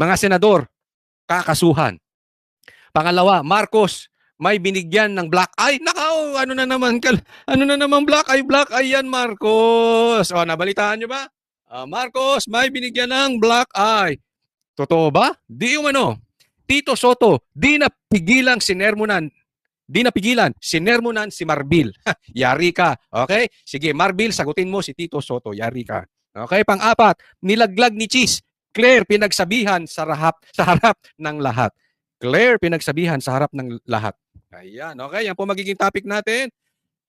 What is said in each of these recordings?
Mga senador, kakasuhan. Pangalawa, Marcos, may binigyan ng black eye. Nakaw, ano na naman black eye yan, Marcos. O, nabalitaan nyo ba? Marcos, may binigyan ng black eye. Totoo ba? Di yung ano. Tito Soto, di napigilang sinermonan. Di napigilan, sinermonan si Marbil. Yari ka. Okay? Sige, Marbil, sagutin mo si Tito Soto. Yari ka. Okay, pang-apat, nilaglag ni Cheese. Claire, pinagsabihan sa harap ng lahat. Claire, pinagsabihan sa harap ng lahat. Ayan, okay, yan po magiging topic natin.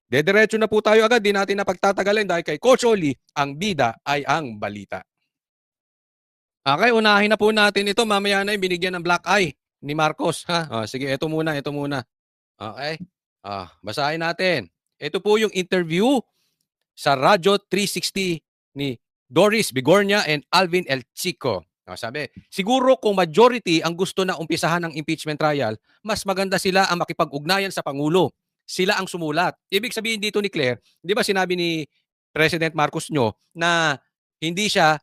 Dediretso na po tayo agad, di natin napagtatagalin dahil kay Coach Oli, ang bida ay ang balita. Okay, unahin na po natin ito. Mamaya na yung binigyan ng black eye ni Marcos. Ha? Sige, ito muna. Okay? Basahin natin. Ito po yung interview sa Radyo 360 ni Doris Bigornia and Alvin El Chico. Sabi, siguro kung majority ang gusto na umpisahan ng impeachment trial, mas maganda sila ang makipag-ugnayan sa Pangulo. Sila ang sumulat. Ibig sabihin dito ni Claire, di ba sinabi ni President Marcos nyo na hindi siya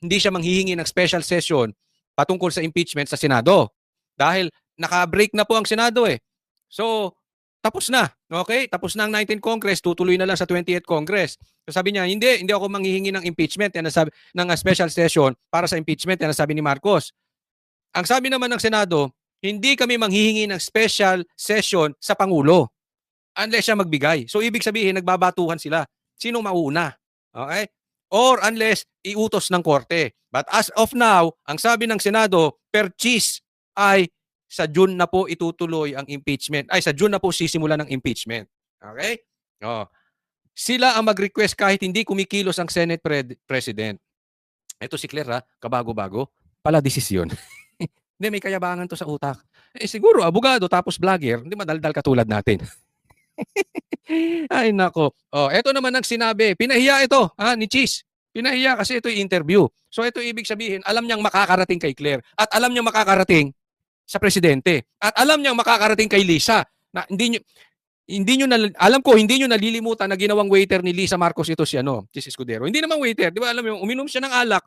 hindi siya manghihingi ng special session patungkol sa impeachment sa Senado. Dahil naka-break na po ang Senado eh. So, tapos na. Okay? Tapos na ang 19th Congress, tutuloy na lang sa 20th Congress. So sabi niya, hindi ako manghihingi ng impeachment, yan nasabi, ng special session para sa impeachment, yan nasabi ni Marcos. Ang sabi naman ng Senado, hindi kami manghihingi ng special session sa Pangulo unless siya magbigay. So ibig sabihin, nagbabatuhan sila. Sino mauuna? Okay? Or unless iutos ng korte. But as of now, ang sabi ng Senado, per cheese ay sa June na po itutuloy ang impeachment. Ay, sa June na po sisimula ng impeachment. Okay? Sila ang mag-request kahit hindi kumikilos ang Senate President. Ito si Claire, kabago-bago. Pala desisyon. Hindi, may kayabangan to sa utak. Siguro, abogado tapos vlogger, hindi madaldal katulad natin. Ay, nako. Ito naman ang sinabi. Pinahiya ito, ni Cheese. Pinahiya kasi ito yung interview. So, ito ibig sabihin, alam niyang makakarating kay Claire at alam niyang makakarating sa presidente. At alam niyang makakarating kay Lisa na hindi nyo alam ko hindi niyo nalilimutan na ginawang waiter ni Lisa Marcos ito si Cheese Escudero. Hindi naman waiter, 'di ba? Alam mo, uminom siya ng alak,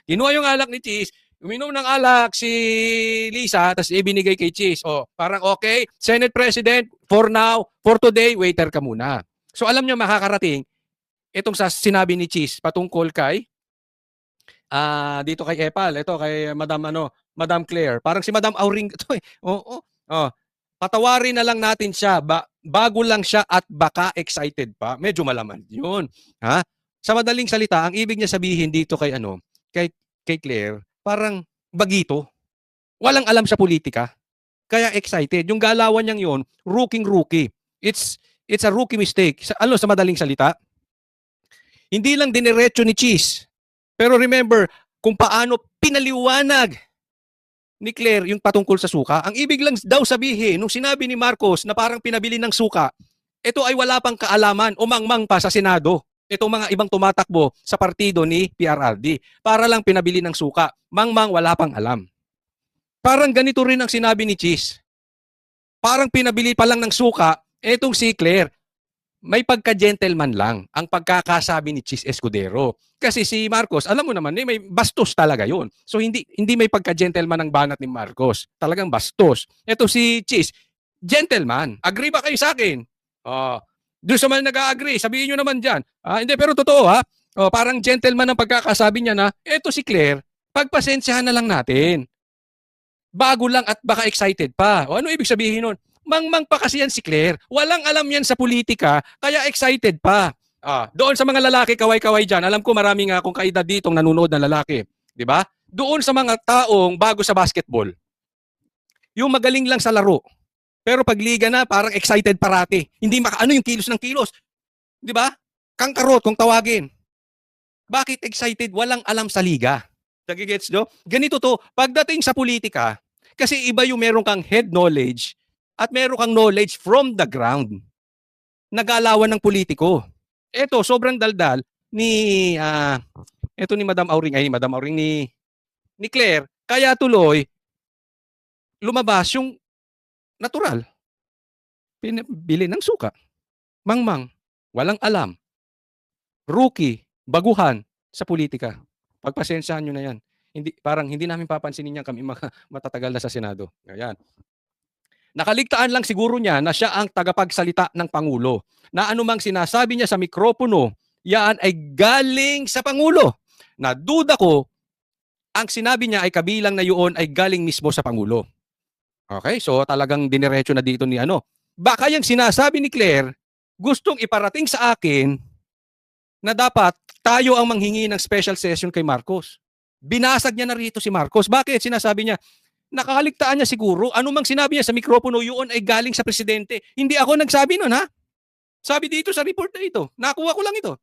kinuha yung alak ni Cheese, uminom ng alak si Lisa, tapos ibinigay kay Cheese. Parang okay, Senate President, for now, for today, waiter ka muna. So alam niyo makakarating itong sa sinabi ni Cheese patungkol kay dito kay Epal, ito kay Madam Claire. Parang si Madam Auring ito eh. Patawarin na lang natin siya. Bago lang siya at baka excited pa. Medyo malaman yun. Sa madaling salita, ang ibig niya sabihin dito kay kay Claire, parang bagito. Walang alam sa politika. Kaya excited. Yung galawan niyang yun, rookie. It's a rookie mistake. Sa madaling salita, hindi lang diniretso ni Cheese. Pero remember, kung paano pinaliwanag ni Claire yung patungkol sa suka, ang ibig lang daw sabihin, nung sinabi ni Marcos na parang pinabili ng suka, ito ay wala pang kaalaman, umangmang pa sa Senado. Itong mga ibang tumatakbo sa partido ni PRRD. Para lang pinabili ng suka. Mangmang wala pang alam. Parang ganito rin ang sinabi ni Cheese. Parang pinabili pa lang ng suka, etong si Claire. May pagka-gentleman lang ang pagkakasabi ni Cheese Escudero. Kasi si Marcos, alam mo naman, may bastos talaga yun. So hindi may pagka-gentleman ng banat ni Marcos. Talagang bastos. Ito si Cheese, gentleman. Agree ba kayo sa akin? Doon sa mga nag-agree, sabihin nyo naman dyan. Hindi, pero totoo parang gentleman ang pagkakasabi niya na, eto si Claire, pagpasensyahan na lang natin. Bago lang at baka excited pa. Ano ibig sabihin nun? Mangmang pa kasi yan si Claire. Walang alam yan sa politika, kaya excited pa. Doon sa mga lalaki, kaway-kaway dyan, alam ko marami nga akong kaedad ditong nanonood na lalaki. Diba? Doon sa mga taong bago sa basketball, yung magaling lang sa laro, pero pag liga na, parang excited parati. Hindi yung kilos ng kilos. Diba? Kangkarot kung tawagin. Bakit excited? Walang alam sa liga. Nagigets nyo? Ganito to, pagdating sa politika, kasi iba yung meron kang head knowledge, at meron kang knowledge from the ground. Nag-aalawan ng politiko. Ito, sobrang daldal ni Madam Auring ni Claire. Kaya tuloy, lumabas yung natural. Pinabili ng suka. Mangmang, walang alam. Rookie, baguhan sa politika. Pagpasensyahan nyo na yan. parang hindi namin papansinin yan kami matatagal na sa Senado. Ayan. Nakaligtaan lang siguro niya na siya ang tagapagsalita ng Pangulo. Na anumang sinasabi niya sa mikropono, yan ay galing sa Pangulo. Na duda ko, ang sinabi niya ay kabilang na yun ay galing mismo sa Pangulo. Okay, so talagang diniretso na dito ni ano. Baka yung sinasabi ni Claire, gustong iparating sa akin na dapat tayo ang manghingi ng special session kay Marcos. Binasag niya na rito si Marcos. Bakit? Sinasabi niya, nakakaligtaan niya siguro, anumang sinabi niya sa mikropono, yun ay galing sa presidente. Hindi ako nagsabi nun, ha? Sabi dito sa report na ito. Nakuha ko lang ito.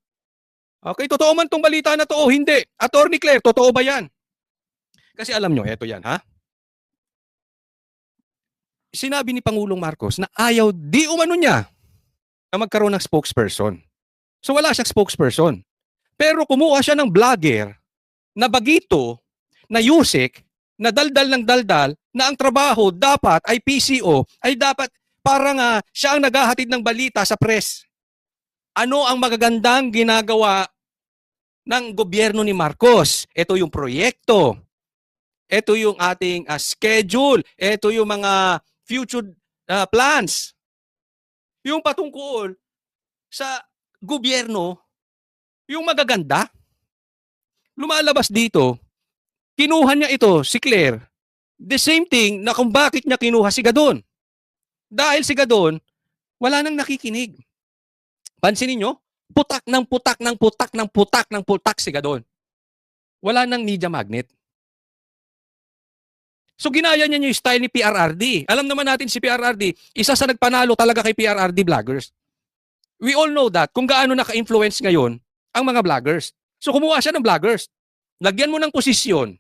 Okay, totoo man tong balita na to o hindi. Attorney Claire, totoo ba yan? Kasi alam nyo, eto yan, ha? Sinabi ni Pangulong Marcos na ayaw di umano niya na magkaroon ng spokesperson. So wala siyang spokesperson. Pero kumuha siya ng vlogger na bagito, na yusik, na daldal ng daldal, na ang trabaho dapat ay PCO, ay dapat parang siya ang naghahatid ng balita sa press. Ano ang magagandang ginagawa ng gobyerno ni Marcos? Ito yung proyekto. Ito yung ating schedule. Ito yung mga future plans. Yung patungkol sa gobyerno, yung magaganda. Lumalabas dito, kinuha niya ito, si Claire, the same thing na kung bakit niya kinuha si Gadon. Dahil si Gadon, wala nang nakikinig. Pansinin nyo, putak ng putak ng putak ng putak ng putak si Gadon. Wala nang media magnet. So ginaya niya yung style ni PRRD. Alam naman natin si PRRD, isa sa nagpanalo talaga kay PRRD vloggers. We all know that kung gaano naka-influence ngayon ang mga vloggers. So kumuha siya ng vloggers. Lagyan mo ng posisyon.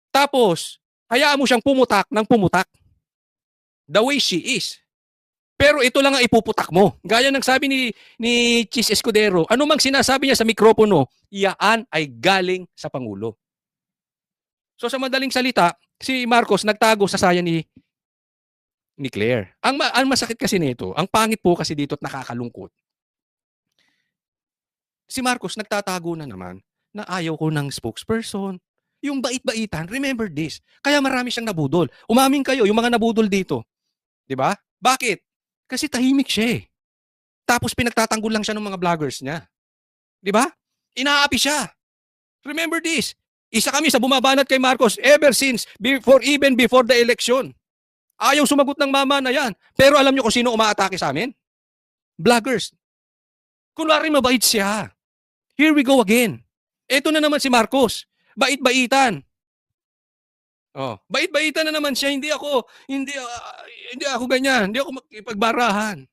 Tapos, hayaan mo siyang pumutak ng pumutak. The way she is. Pero ito lang ang ipuputak mo. Gaya ng sabi ni Chis Escudero, anumang sinasabi niya sa mikropono, iyaan ay galing sa Pangulo. So sa madaling salita, si Marcos nagtago sa saya ni Claire. Ang masakit kasi nito, ang pangit po kasi dito at nakakalungkot. Si Marcos nagtatago na naman na ayaw ko ng spokesperson. Yung bait-baitan, remember this. Kaya marami siyang nabudol. Umamin kayo, yung mga nabudol dito. 'Di ba? Bakit? Kasi tahimik siya eh. Tapos pinagtatanggol lang siya ng mga vloggers niya. 'Di ba? Inaapi siya. Remember this. Isa kami sa bumabanat kay Marcos ever since, even before the election. Ayaw sumagot ng mama na yan. Pero alam niyo kung sino umaatake sa amin? Vloggers. Kunwari mabait siya. Here we go again. Ito na naman si Marcos. Bait-baitan. Oh, bait-baitan na naman siya. Hindi ako ganyan. Hindi ako makipagbarahan.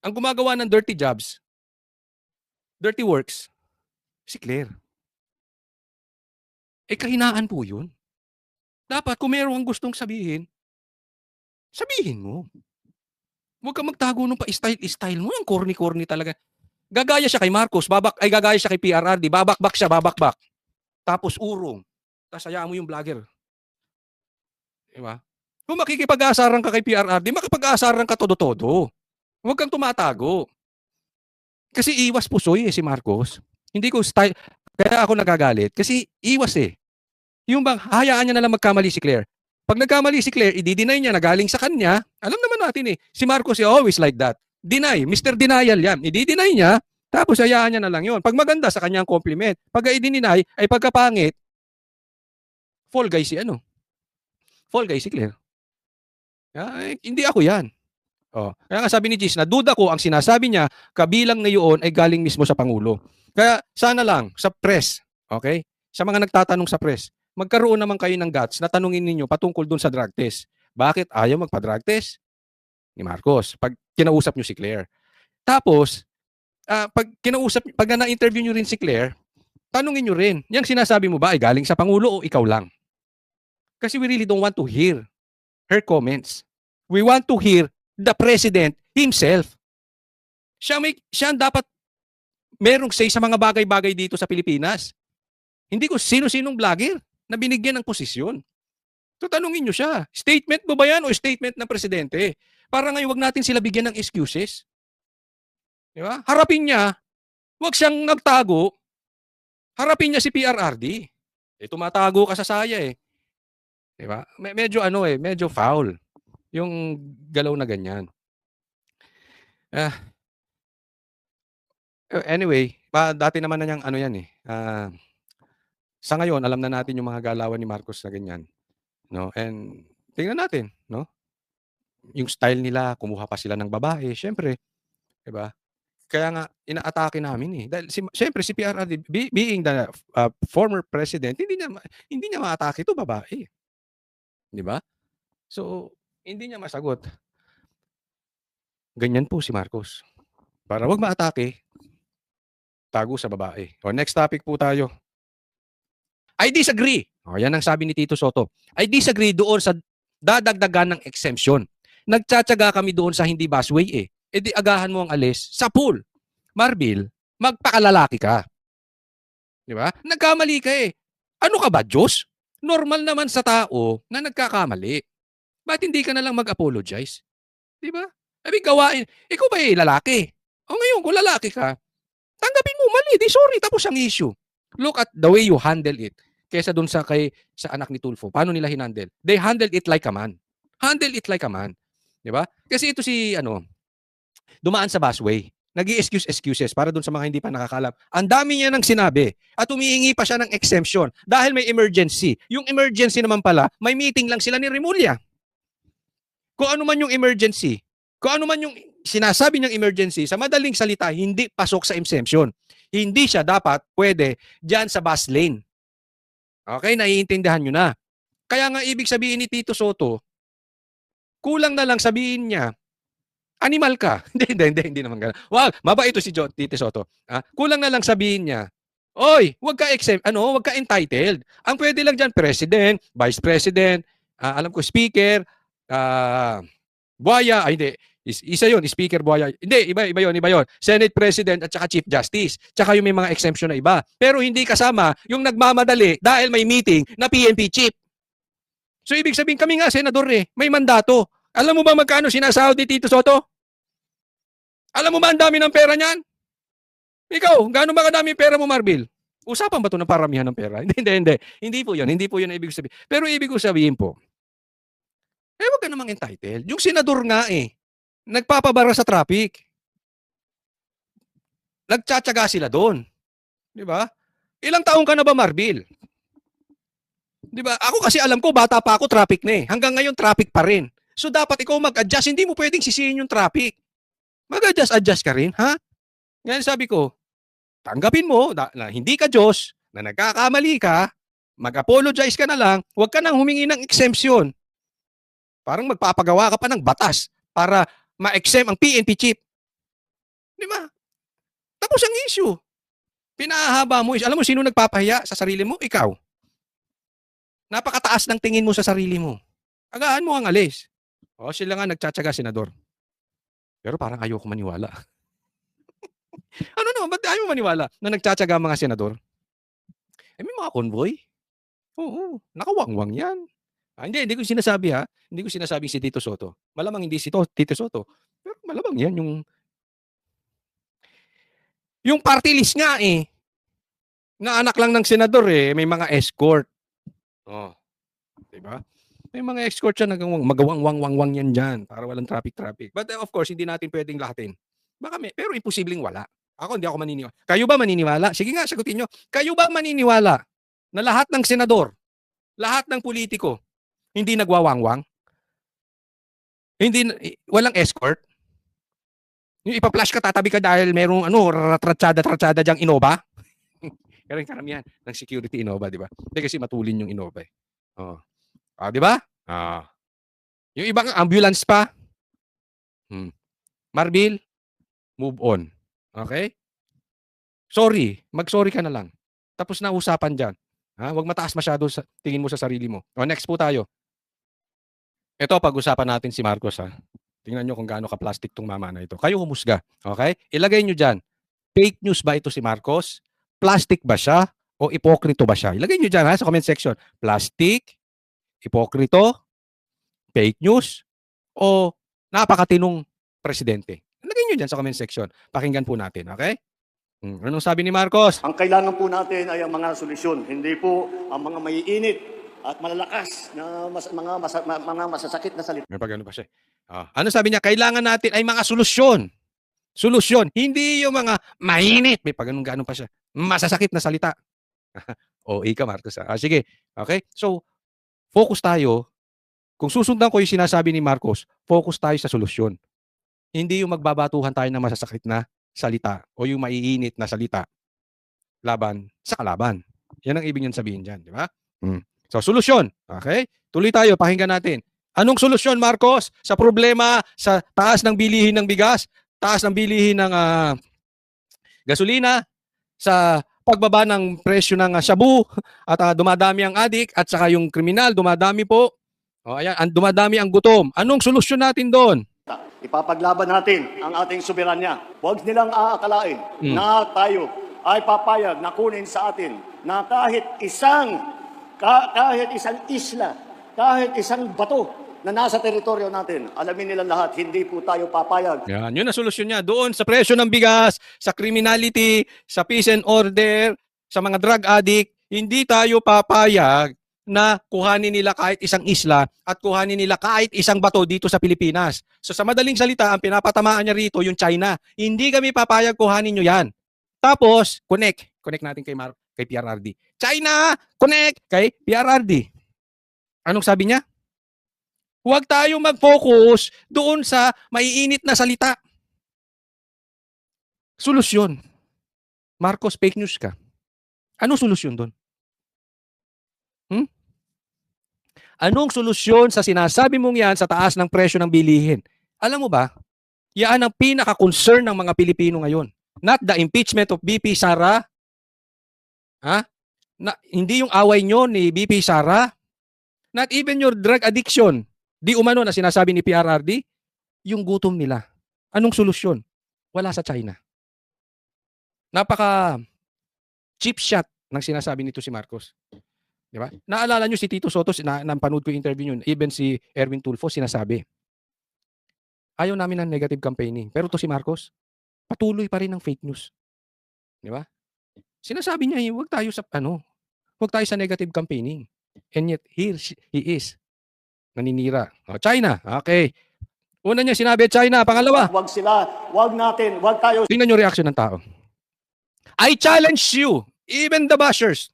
Ang gumagawa ng dirty jobs, dirty works, si Claire. Kahinaan po yun. Dapat kung meron kang gustong sabihin, sabihin mo. Huwag kang magtago nung pa-style mo. Yung corny-corny talaga. Gagaya siya kay Marcos, gagaya siya kay PRRD, babakbak siya, babakbak. Tapos urong. Tapos hayaan mo yung vlogger. Diba? Kung makikipag-aasaran ka kay PRRD, makipag-aasaran ka todo-todo. Huwag kang tumatago. Kasi iwas pusoy si Marcos. Hindi ko style, kaya ako nagagalit. Kasi iwas eh. Yung bang, hayaan niya na lang magkamali si Claire. Pag nagkamali si Claire, i-deny niya na galing sa kanya. Alam naman natin eh, si Marcos is always like that. Deny, Mr. Denial yan. I-deny niya, tapos hayaan niya na lang yun. Pag maganda sa kanyang compliment, pag i-deny, ay pagkapangit, fall guy si Fall guy si Claire. Hindi ako yan. Kaya nga sabi ni Gis, na duda ko ang sinasabi niya, kabilang na yun ay galing mismo sa Pangulo. Kaya sana lang, sa press, okay? Sa mga nagtatanong sa press, magkaroon naman kayo ng guts na tanungin ninyo patungkol dun sa drug test. Bakit ayaw magpa-drug test ni Marcos pag kinausap nyo si Claire? Tapos, pag na-interview nyo rin si Claire, tanungin nyo rin, yung sinasabi mo ba ay galing sa Pangulo o ikaw lang? Kasi we really don't want to hear her comments. We want to hear the President himself. Siya ang dapat merong say sa mga bagay-bagay dito sa Pilipinas. Hindi ko sino-sinong vlogger na binigyan ng posisyon. So tanungin nyo siya, statement mo ba yan o statement ng Presidente? Para ngayon wag natin sila bigyan ng excuses. Di ba? Harapin niya, wag siyang nagtago, harapin niya si PRRD. tumatago ka sa saya eh. 'Di ba? Medyo ano eh, medyo foul yung galaw na ganyan. Ah, anyway, dati naman na niyang ano yan eh, sa ngayon alam na natin yung mga galawan ni Marcos na ganyan, 'no, and tingnan natin, 'no, yung style nila, kumuha pa sila ng babae, siyempre, 'di ba? Kaya nga inaatake namin eh, dahil siyempre si PRRD being the, former president, hindi niya maatake 'to babae, 'di ba? So, hindi niya masagot. Ganyan po si Marcos. Para 'wag maatake, tago sa babae. O next topic po tayo. I disagree. O yan ang sabi ni Tito Soto. I disagree doon sa dadagdagan ng exemption. Nagtsatsaga kami doon sa hindi busway eh. E di agahan mo ang alis sa pool. Marbil, magpakalalaki ka. Di ba? Nagkamali ka eh. Ano ka ba, Diyos? Normal naman sa tao na nagkakamali. Ba't hindi ka na lang mag-apologize? Di ba? Sabi, gawain. Ikaw ba eh, lalaki? O ngayon, kung lalaki ka, tanggapin mo, mali. Di sorry, tapos ang issue. Look at the way you handle it. Kesa dun sa anak ni Tulfo. Paano nila hinandle? They handled it like a man. Handle it like a man. Di ba? Kasi ito si, dumaan sa busway. Excuses para dun sa mga hindi pa nakakalam. Ang dami niya nang sinabi at humihingi pa siya ng exemption dahil may emergency. Yung emergency naman pala, may meeting lang sila ni Remulla. Kung ano man yung emergency, kung ano man yung sinasabi niyang emergency, sa madaling salita, hindi pasok sa exemption. Hindi siya dapat pwede dyan sa bus lane. Okay, naiintindihan nyo na. Kaya nga ibig sabihin ni Tito Soto, kulang na lang sabihin niya, animal ka. Hindi naman gano'n. Wow, mabait ito si Tito Soto. Kulang na lang sabihin niya, oy, wag ka entitled. Ang pwede lang diyan president, vice president, alam ko speaker, buhaya, hindi. Isa yun, speaker buhaya. Hindi, iba yun. Senate president at saka chief justice. Tsaka yung may mga exemption na iba. Pero hindi kasama yung nagmamadali dahil may meeting na PNP chief. So ibig sabihin kami nga senador eh, may mandato. Alam mo ba magkano sinasahod ni Tito Soto? Alam mo ba ang dami ng pera niyan? Ikaw, gaano ba kadami pera mo, Marbil? Usapan ba ito ng paramihan ng pera? Hindi. Hindi po yun ang ibig sabihin. Pero ibig ko sabihin po, wag ka namang entitled. Yung senador nga eh, nagpapabara sa traffic. Nagtsatsaga sila doon. Di ba? Ilang taong ka na ba, Marbil? Di ba? Ako kasi alam ko, bata pa ako, traffic na eh. Hanggang ngayon, traffic pa rin. So dapat ikaw mag-adjust. Hindi mo pwedeng sisihin yung traffic. Mag-adjust ka rin, ha? Ngayon sabi ko, tanggapin mo na hindi ka Diyos, na nagkakamali ka, mag-apologize ka na lang, huwag ka nang humingi ng exemption. Parang magpapagawa ka pa ng batas para ma-exempt ang PNP chief. Di ba? Tapos ang issue. Pinahaba mo. Alam mo sino nagpapahiya sa sarili mo? Ikaw. Napakataas ng tingin mo sa sarili mo. Agahan mo ang alis. O, sila nga nagtsatsaga, senador. Pero parang ayoko maniwala. Ano naman, ba't ayaw maniwala na nagtsatsaga mga senador? May mga convoy. Oo, nakawangwang yan. Hindi ko sinasabi ha. Hindi ko sinasabing si Tito Soto. Malamang hindi si Tito Soto. Pero malamang yan yung party list nga eh. Na anak lang ng senador eh, may mga escort. Oh, 'di ba? May mga escort siya magawang-wang-wang yan diyan para walang traffic. But of course, hindi natin pwedeng lahatin. Baka pero imposibleng wala. Hindi ako maniniwala. Kayo ba maniniwala? Sige nga, sagutin nyo. Kayo ba maniniwala na lahat ng senador, lahat ng politiko, hindi nagwawangwang? Walang escort? Yung ipa-flash ka, tatabi ka dahil merong tratsada diyang Innova? Pero yung karamihan ng security Innova, di ba? Hindi kasi matulin yung Innova eh. Di ba? Yung ibang ambulance pa. Marbil, move on. Okay? Sorry, mag-sorry ka na lang. Tapos na usapan dyan. Huwag mataas masyado sa tingin mo sa sarili mo. Next po tayo. Ito, pag-usapan natin si Marcos ha. Tingnan nyo kung gaano ka-plastic tong mama na ito. Kayo humusga. Okay? Ilagay nyo dyan. Fake news ba ito si Marcos? Plastic ba siya? O ipokrito ba siya? Ilagay nyo dyan ha, sa comment section. Plastic? Ipokrito? Fake news? O napakatinong presidente? Ilagay nyo dyan sa comment section. Pakinggan po natin. Okay? Anong sabi ni Marcos? Ang kailangan po natin ay ang mga solusyon, hindi po ang mga maiinit at malalakas na mga masasakit na salita. May pag-ano pa siya. Ano sabi niya? Kailangan natin ay mga solusyon. Solusyon. Hindi yung mga mainit. May pag-ano pa siya. Masasakit na salita. O, ika Marcos. Sige. Okay? So, focus tayo. Kung susundan ko yung sinasabi ni Marcos, focus tayo sa solusyon. Hindi yung magbabatuhan tayo ng masasakit na salita o yung maiinit na salita laban sa kalaban. Yan ang ibig niyan sabihin dyan. Di ba? So, solusyon. Okay? Tuloy tayo. Pakinggan natin. Anong solusyon, Marcos, sa problema sa taas ng bilihin ng bigas, taas ng bilihin ng gasolina, sa pagbaba ng presyo ng shabu, at dumadami ang adik, at saka yung kriminal, dumadami po. Ayan, dumadami ang gutom. Anong solusyon natin doon? Ipapaglaban natin ang ating soberanya. Huwag nilang aakalain na tayo ay papayag na kunin sa atin na kahit isang isla, kahit isang bato na nasa teritoryo natin. Alamin nila lahat, hindi po tayo papayag. Yan, yun ang solusyon niya. Doon sa presyo ng bigas, sa criminality, sa peace and order, sa mga drug addict, hindi tayo papayag na kuhanin nila kahit isang isla at kuhanin nila kahit isang bato dito sa Pilipinas. So sa madaling salita, ang pinapatamaan niya rito yung China. Hindi kami papayag kuhanin nyo yan. Tapos, connect natin kay PRRD. China, connect kay PRRD. Anong sabi niya? Huwag tayo mag-focus doon sa maiinit na salita. Solusyon. Marcos, fake news ka. Anong solusyon doon? Anong solusyon sa sinasabi mong yan sa taas ng presyo ng bilihin? Alam mo ba, yan ang pinaka-concern ng mga Pilipino ngayon. Not the impeachment of BP Sara. Hindi yung away nyo ni BP Sara. Not even your drug addiction. Di umano na sinasabi ni PRRD, yung gutom nila. Anong solusyon? Wala sa China. Napaka cheap shot ng sinasabi nito si Marcos. Di ba? Naalala nyo si Tito Soto, napanood ko yung interview nyo, even si Erwin Tulfo, sinasabi, ayaw namin ng negative campaigning. Pero to si Marcos, patuloy pa rin ng fake news. Di ba? Sinasabi niya, huwag tayo sa negative campaigning. And yet, here he is. Naninira. China, okay. Una niya sinabi, China. Pangalawa, wag tayo. tingnan nyo reaction ng tao. I challenge you, even the bashers.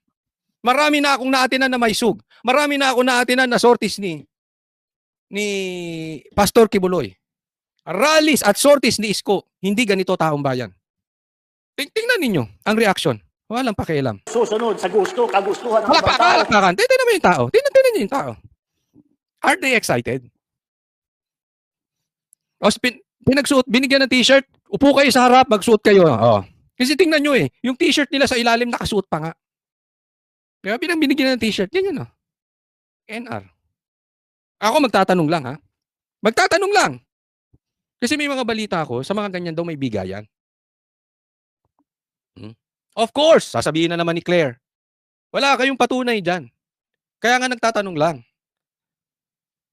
Marami na akong naatinan na may sug. Marami na akong naatinan na sorties ni Pastor Kibuloy. Rallies at sorties ni Isko. Hindi ganito taong bayan. Tingnan ninyo ang reaction. Walang pakialam. Susunod sa kagustuhan ng Palakpakan. Tingnan mo yung tao. Tingnan niyo yung tao. Are they excited? O, binigyan ng t-shirt, upo kayo sa harap, magsuot kayo. Kasi tingnan nyo yung t-shirt nila sa ilalim nakasuot pa nga. Kaya binigyan ng t-shirt, yan NR. Ako magtatanong lang Magtatanong lang. Kasi may mga balita ako, sa mga ganyan daw may bigayan. Of course, sasabihin na naman ni Claire. Wala kayong patunay dyan. Kaya nga nagtatanong lang.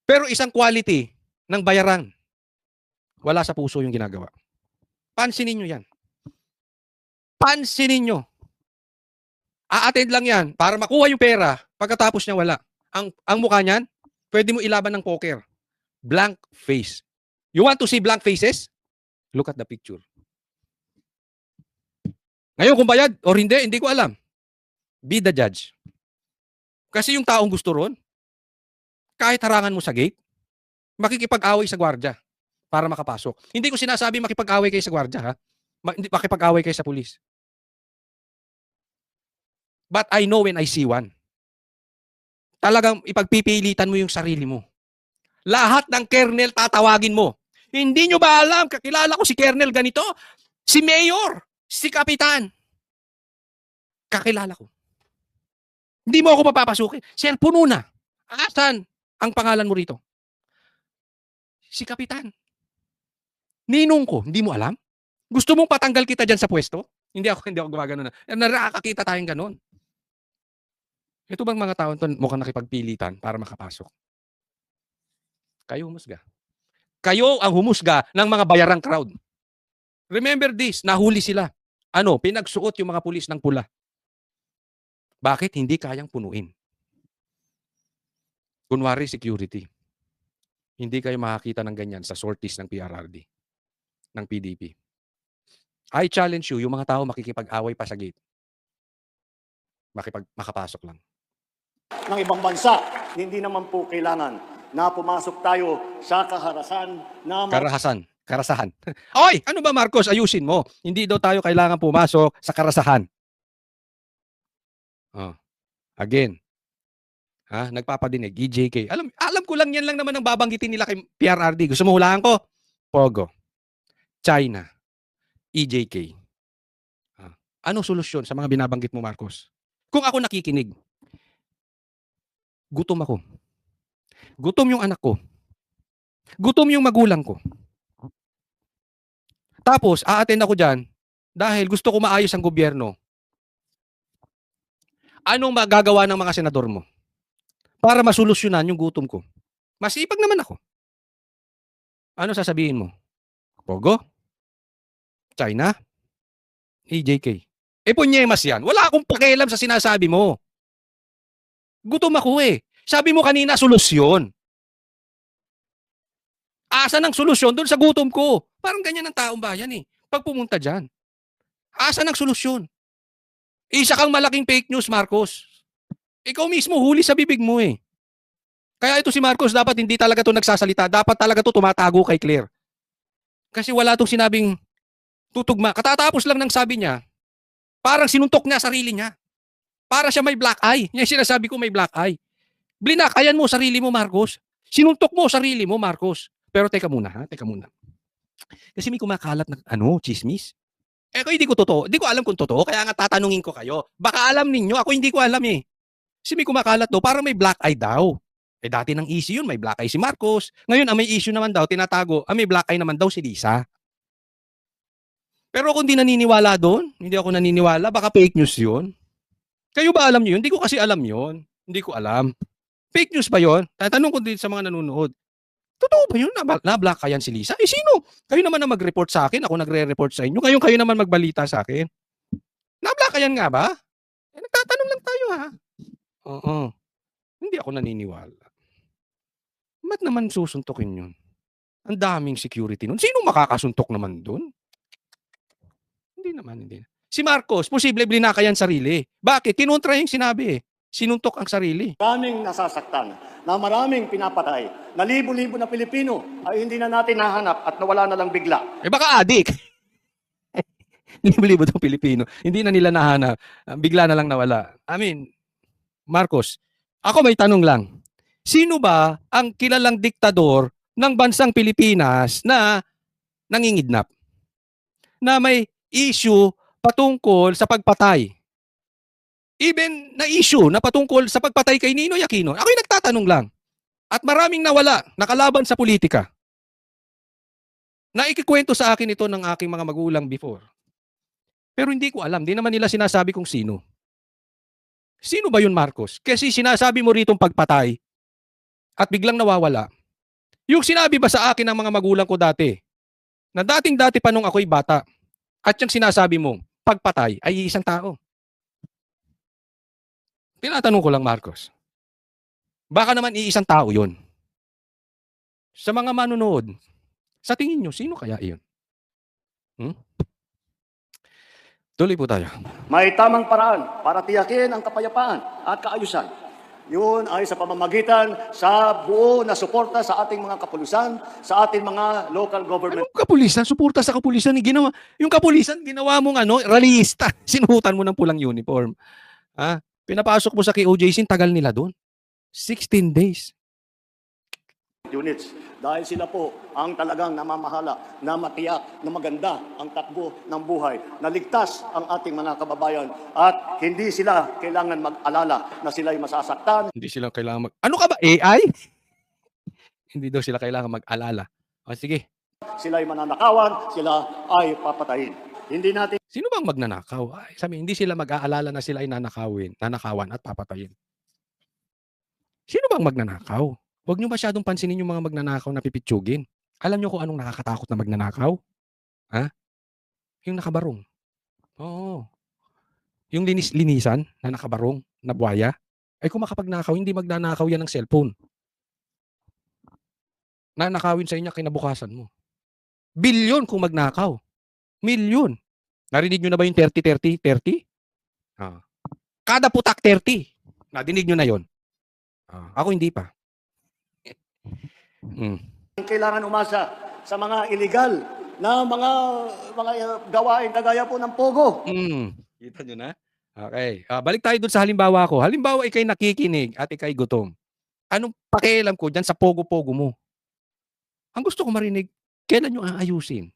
Pero isang quality ng bayaran, wala sa puso yung ginagawa. Pansinin nyo yan. Pansinin nyo. A-attend lang yan para makuha yung pera, pagkatapos niya wala. Ang mukha niyan, pwede mo ilaban ng poker. Blank face. You want to see blank faces? Look at the picture. Ngayon kung bayad or hindi ko alam. Be the judge. Kasi yung taong gusto ron, kahit harangan mo sa gate, makikipag-away sa gwardya para makapasok. Hindi ko sinasabi makipag-away kayo sa gwardya makipag-away kayo sa pulis. But I know when I see one. Talagang ipagpipilitan mo yung sarili mo. Lahat ng kernel tatawagin mo. Hindi nyo ba alam, kakilala ko si kernel ganito, si mayor, si kapitan. Kakilala ko. Hindi mo ako papapasukin. Sir, puno na. Asan ang pangalan mo rito? Si kapitan. Ninong ko, hindi mo alam? Gusto mong patanggal kita dyan sa pwesto? Hindi ako gumagano na. Nakakakita tayong ganon. Ito bang mga tao to mukhang nakipagpilitan para makapasok? Kayo humusga. Kayo ang humusga ng mga bayarang crowd. Remember this, nahuli sila. pinagsuot yung mga pulis ng pula. Bakit? Hindi kayang punuin. Kunwari security. Hindi kayo makakita ng ganyan sa sorties ng PRRD, ng PDP. I challenge you, yung mga tao makikipag-away pa sa gate. Makapasok lang. Ng ibang bansa, hindi naman po kailangan na pumasok tayo sa kaharasan na Karasahan. Oy, ano ba Marcos? Ayusin mo. Hindi daw tayo kailangan pumasok sa karasahan. Again. Nagpapadinig, EJK. Alam ko lang yan lang naman ang babanggitin nila kay PRRD. Gusto mo hulaan ko? Pogo. China. EJK. Anong solusyon sa mga binabanggit mo, Marcos? Kung ako nakikinig, gutom ako. Gutom yung anak ko. Gutom yung magulang ko. Tapos, a-attend ako dyan dahil gusto ko maayos ang gobyerno. Anong magagawa ng mga senador mo para masolusyonan yung gutom ko? Masipag naman ako. Ano sasabihin mo? Pogo? China? EJK. Punyemas yan. Wala akong pakialam sa sinasabi mo. Gutom ako eh. Sabi mo kanina, solusyon. Asa ng solusyon doon sa gutom ko? Parang ganyan ang taong bayan eh. Pag pumunta dyan. Asa ng solusyon? Isa kang malaking fake news, Marcos. Ikaw mismo huli sa bibig mo eh. Kaya ito si Marcos dapat hindi talaga to nagsasalita. Dapat talaga to tumatago kay Claire. Kasi wala tong sinabing tutugma. Katatapos lang ng sabi niya, parang sinuntok niya sarili niya. Para siya may black eye. Yan sinasabi ko may black eye. Blinakayan mo sarili mo, Marcos. Sinuntok mo sarili mo, Marcos. Pero teka muna. Kasi may kumakalat na chismis. Hindi ko totoo. Hindi ko alam kung totoo. Kaya nga tatanungin ko kayo. Baka alam ninyo. Ako hindi ko alam eh. Kasi may kumakalat daw. Parang may black eye daw. Dati ng issue yun. May black eye si Marcos. Ngayon, may issue naman daw. Tinatago. May black eye naman daw si Lisa. Pero kung hindi naniniwala doon, hindi ako naniniwala, baka fake news yun. Kayo ba alam nyo yun? Hindi ko kasi alam yun. Hindi ko alam. Fake news ba yun? Tatanong ko din sa mga nanonood. Totoo ba yun? Na-black yan si Lisa? Sino? Kayo naman na mag-report sa akin. Ako nagre-report sa inyo. Kayo naman magbalita sa akin. Na-black yan nga ba? Nagtatanong lang tayo ha. Oo. Hindi ako naniniwala. Ba't naman susuntokin yun? Ang daming security nun. Sino makakasuntok naman dun? Hindi naman. Si Marcos, posible blinaka yan sarili. Bakit? Kinontra yung sinabi eh. Sinuntok ang sarili. Maraming nasasaktan, na maraming pinapatay, na libo-libo na Pilipino ay hindi na natin nahanap at nawala na lang bigla. Baka adik. Libo-libo itong Pilipino. Hindi na nila nahanap. Bigla na lang nawala. Marcos, ako may tanong lang. Sino ba ang kilalang diktador ng bansang Pilipinas na nangingidnap? Na may issue patungkol sa pagpatay? Even na issue na patungkol sa pagpatay kay Ninoy Aquino, ako'y nagtatanong lang. At maraming nawala, nakalaban sa politika. Naikikwento sa akin ito ng aking mga magulang before. Pero hindi ko alam, di naman nila sinasabi kung sino. Sino ba yun, Marcos? Kasi sinasabi mo ritong pagpatay at biglang nawawala. Yung sinabi ba sa akin ng mga magulang ko dati, na dating-dati pa nung ako'y bata, at yung sinasabi mo, pagpatay ay isang tao. Tinatanong ko lang, Marcos. Baka naman iisang tao yun. Sa mga manonood, sa tingin nyo, sino kaya iyon? Tuloy po tayo. May tamang paraan para tiyakin ang kapayapaan at kaayusan. Yun ay sa pamamagitan sa buo na suporta sa ating mga kapulisan, sa ating mga local government. Anong kapulisan? Suporta sa kapulisan. Yung kapulisan, ginawa mong rallyista. Sinuhutan mo ng pulang uniform. Pinapasok mo sa KOJC, tagal nila doon. 16 days. Units. Dahil sila po ang talagang namamahala na matiyak na maganda ang takbo ng buhay, na ligtas ang ating mga kababayan at hindi sila kailangan mag-alala na sila'y masasaktan. Hindi sila kailangan Ano ka ba? AI? Hindi daw sila kailangan mag-alala. Sige. Sila'y mananakawan, sila ay papatayin. Hindi natin Sino bang magnanakaw? Sabi, hindi sila mag-aalala na sila ay nanakawan at papatayin. Sino bang magnanakaw? Huwag nyo masyadong pansinin yung mga magnanakaw na pipitsugin. Alam nyo kung anong nakakatakot na magnanakaw? Yung nakabarong. Oo. Yung linisan na nakabarong na buwaya, ay kung makapagnakaw, hindi magnanakaw yan ng cellphone. Nanakawin sa inyo kinabukasan mo. Bilyon kung magnakaw. Milyon. Narinig nyo na ba yung 30-30? 30? Ah. Kada putak 30. Nadinig nyo na yon. Ako hindi pa. Kailangan umasa sa mga illegal na mga gawain kagaya po ng pogo. Kita nyo na? Okay. Balik tayo dun sa halimbawa ko. Halimbawa, ikay nakikinig at ikay gutom. Anong pakialam ko dyan sa pogo-pogo mo? Ang gusto ko marinig, kailan nyo aayusin?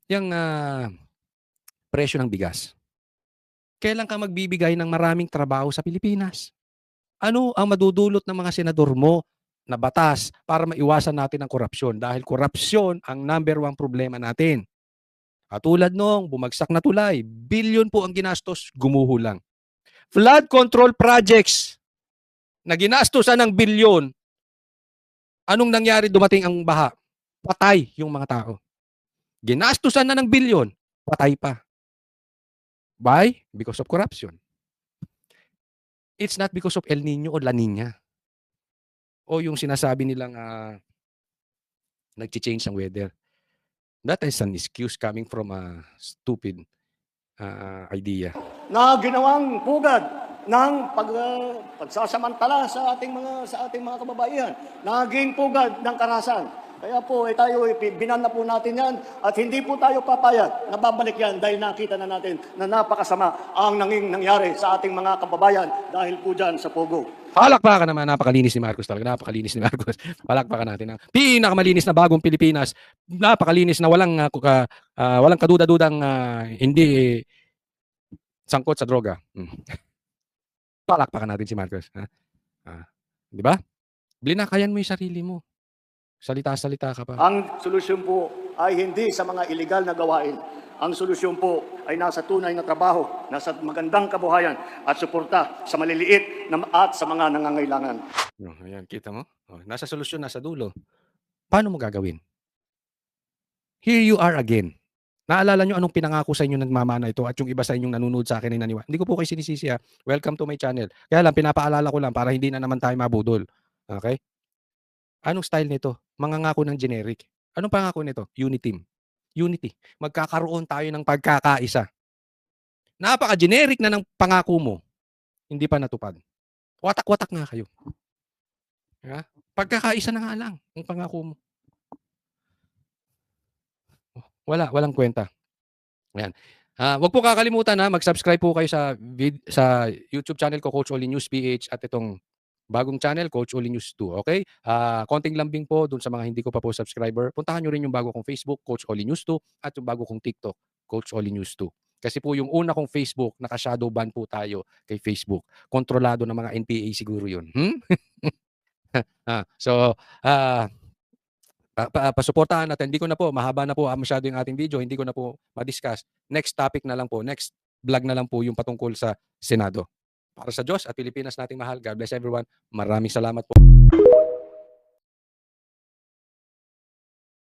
Yung presyo ng bigas. Kailan ka magbibigay ng maraming trabaho sa Pilipinas? Ano ang madudulot ng mga senador mo na batas para maiwasan natin ang korupsyon? Dahil korupsyon ang number 1 problema natin. Katulad nung bumagsak na tulay, bilyon po ang ginastos, gumuho lang. Flood control projects na ginastosan ng bilyon, anong nangyari dumating ang baha? Patay yung mga tao. Ginastosan na ng bilyon, patay pa. Why? Because of corruption. It's not because of El Nino o La Nina. O yung sinasabi nilang nag-change ang weather. That is an excuse coming from a stupid idea. Na ginawang pugad ng pagsasamantala sa ating mga kababaihan, naging pugad ng karahasan. Kaya po tayo binan na po natin yan at hindi po tayo papayag na babalik yan dahil nakita na natin na napakasama ang nangyari sa ating mga kababayan dahil po dyan sa Pogo. Palakpakan naman, napakalinis ni Marcos talaga. Napakalinis ni Marcos. Palakpakan natin ang pinakamalinis na bagong Pilipinas. Napakalinis na walang kaduda-dudang hindi sangkot sa droga. Palakpakan natin si Marcos. Di ba? Blinakayan mo yung sarili mo. Salita-salita ka pa. Ang solusyon po ay hindi sa mga illegal na gawain. Ang solusyon po ay nasa tunay na trabaho, nasa magandang kabuhayan at suporta sa maliliit at sa mga nangangailangan. Ayan, kita mo? Nasa solusyon, nasa dulo. Paano mo gagawin? Here you are again. Naalala nyo anong pinangako sa inyo nagmamana ito at yung iba sa inyong nanonood sa akin ay naniwala. Hindi ko po kayo sinisisi ha. Welcome to my channel. Kaya lang, pinapaalala ko lang para hindi na naman tayo mabudol. Okay? Anong style nito? Mangangako ng generic. Anong pangako nito? Unity. Magkakaroon tayo ng pagkakaisa. Napaka-generic na ng pangako mo. Hindi pa natupad. Watak-watak nga kayo. Pagkakaisa na nga lang ang pangako mo. Walang kwenta. Ayan. Wag po kakalimutan mag-subscribe po kayo sa YouTube channel ko, Coach Oli News PH, at itong bagong channel, Coach Oli News 2. Okay? Konting lambing po dun sa mga hindi ko pa po subscriber. Puntahan nyo rin yung bago kong Facebook, Coach Oli News 2, at yung bago kong TikTok, Coach Oli News 2. Kasi po yung una kong Facebook, naka-shadow ban po tayo kay Facebook. Kontrolado ng mga NPA siguro yun. Pasuportahan natin. Hindi ko na po, mahaba na po masyado yung ating video. Hindi ko na po ma-discuss. Next topic na lang po, next vlog na lang po yung patungkol sa Senado. Para sa Diyos at Pilipinas nating mahal. God bless everyone. Maraming salamat po.